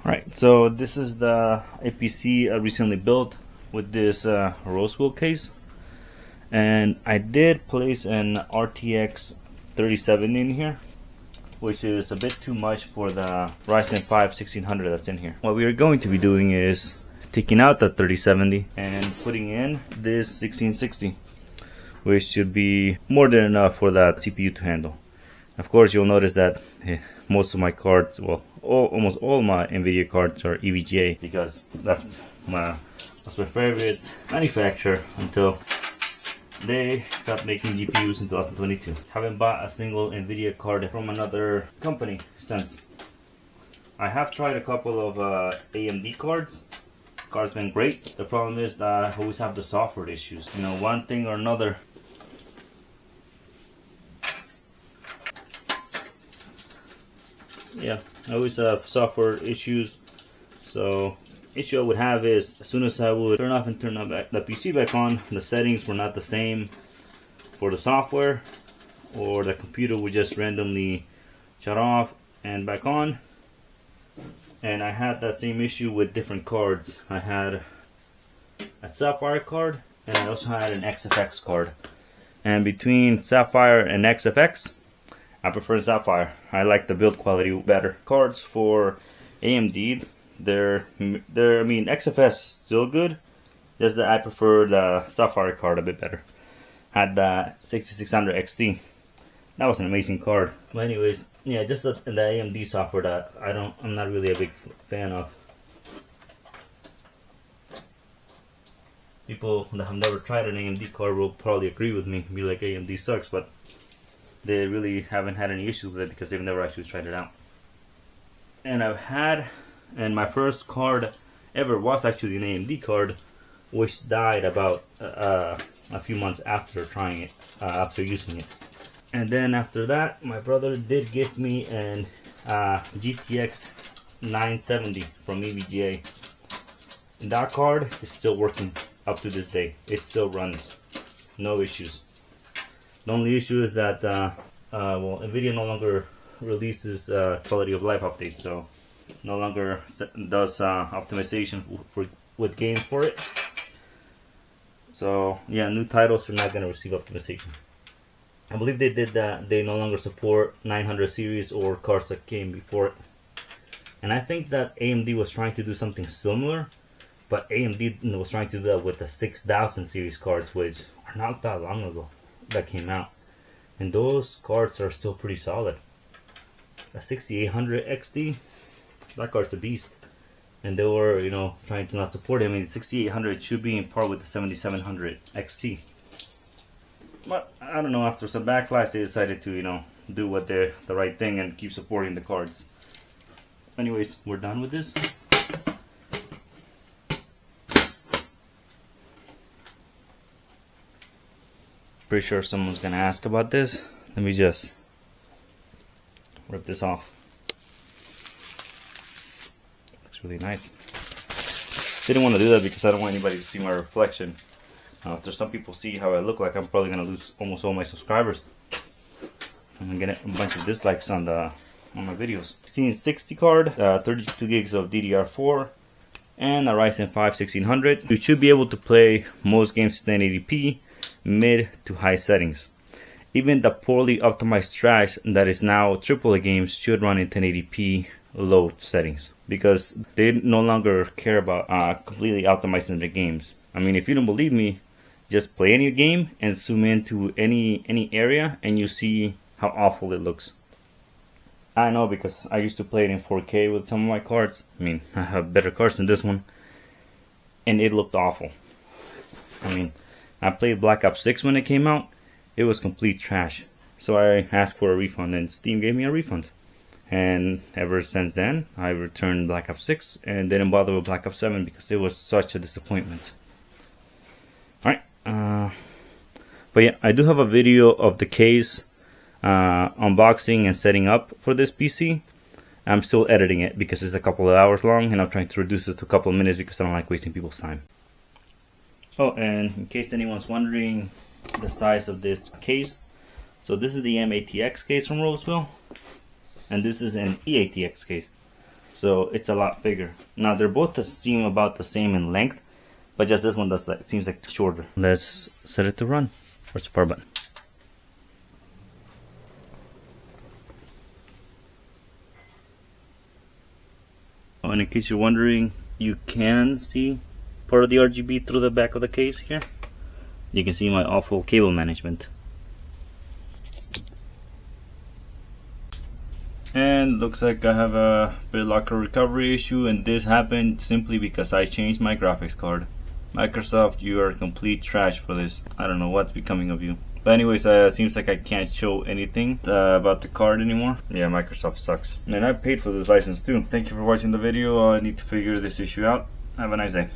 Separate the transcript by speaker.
Speaker 1: Alright, so this is the APC I recently built with this rose wheel case, and I did place an RTX 37 in here, which is a bit too much for the Ryzen 5 1600 that's in here. What we are going to be doing is taking out the 3070 and putting in this 1660, which should be more than enough for that CPU to handle. Of course, you'll notice that most of my cards, well, almost all my NVIDIA cards are EVGA, because that's my favorite manufacturer until they stopped making GPUs in 2022. Haven't bought a single NVIDIA card from another company since. I have tried a couple of AMD cards. Cards been great. The problem is that I always have the software issues. You know, one thing or another. Yeah, I always have software issues. So issue I would have is, as soon as I would turn off and turn on the PC back on, the settings were not the same for the software, or the computer would just randomly shut off and back on. And I had that same issue with different cards. I had a Sapphire card, and I also had an XFX card. And between Sapphire and XFX, I prefer Sapphire. I like the build quality better. Cards for AMD, I mean, XFS still good, just that I prefer the Sapphire card a bit better. Had the 6600 XT. That was an amazing card. But anyways, yeah, just the AMD software that I'm not really a big fan of. People that have never tried an AMD card will probably agree with me and be like, AMD sucks, but they really haven't had any issues with it because they've never actually tried it out. And my first card ever was actually an AMD card, which died about a few months after trying it, after using it. And then after that, my brother did give me an GTX 970 from EVGA. And that card is still working up to this day. It still runs, no issues. The only issue is that well, NVIDIA no longer releases quality of life updates, so no longer does optimization with games for it. So yeah, new titles are not going to receive optimization. I believe they did that. They no longer support 900 series or cards that came before it. And I think that AMD was trying to do something similar, but AMD was trying to do that with the 6000 series cards, which are not that long ago that came out. And those cards are still pretty solid. A 6800 XT, that card's a beast. And they were, you know, trying to not support it. I mean, the 6800 should be in par with the 7700 XT. But I don't know, after some backlash, they decided to, you know, do the right thing and keep supporting the cards. Anyways, we're done with this. Pretty sure someone's gonna ask about this. Let me just rip this off. Looks really nice. Didn't want to do that because I don't want anybody to see my reflection. After some people see how I look like, I'm probably gonna lose almost all my subscribers. I'm gonna get a bunch of dislikes on my videos. 1660 card, 32 gigs of DDR4, and a Ryzen 5 1600. You should be able to play most games in 1080p. Mid to high settings. Even the poorly optimized trash that is now AAA games should run in 1080p low settings, because they no longer care about completely optimizing their games. I mean, if you don't believe me, just play any game and zoom into any area and you see how awful it looks. I know, because I used to play it in 4K with some of my cards. I mean, I have better cards than this one, and it looked awful. I mean, I played Black Ops 6 when it came out. It was complete trash. So I asked for a refund, and Steam gave me a refund. And ever since then, I returned Black Ops 6 and didn't bother with Black Ops 7 because it was such a disappointment. Alright. But yeah, I do have a video of the case unboxing and setting up for this PC. I'm still editing it because it's a couple of hours long, and I'm trying to reduce it to a couple of minutes because I don't like wasting people's time. Oh, and in case anyone's wondering the size of this case, so this is the MATX case from Roseville, and this is an EATX case. so it's a lot bigger. Now they're both seem about the same in length, but just this one does like seems like shorter. Let's set it to run. Where's the power button? Oh, and in case you're wondering, you can see part of the RGB through the back of the case here. You can see my awful cable management. And looks like I have a BitLocker recovery issue, and this happened simply because I changed my graphics card. Microsoft, you are complete trash for this. I don't know what's becoming of you. But anyways, seems like I can't show anything about the card anymore. Yeah, Microsoft sucks. And I paid for this license too. Thank you for watching the video. I need to figure this issue out. Have a nice day.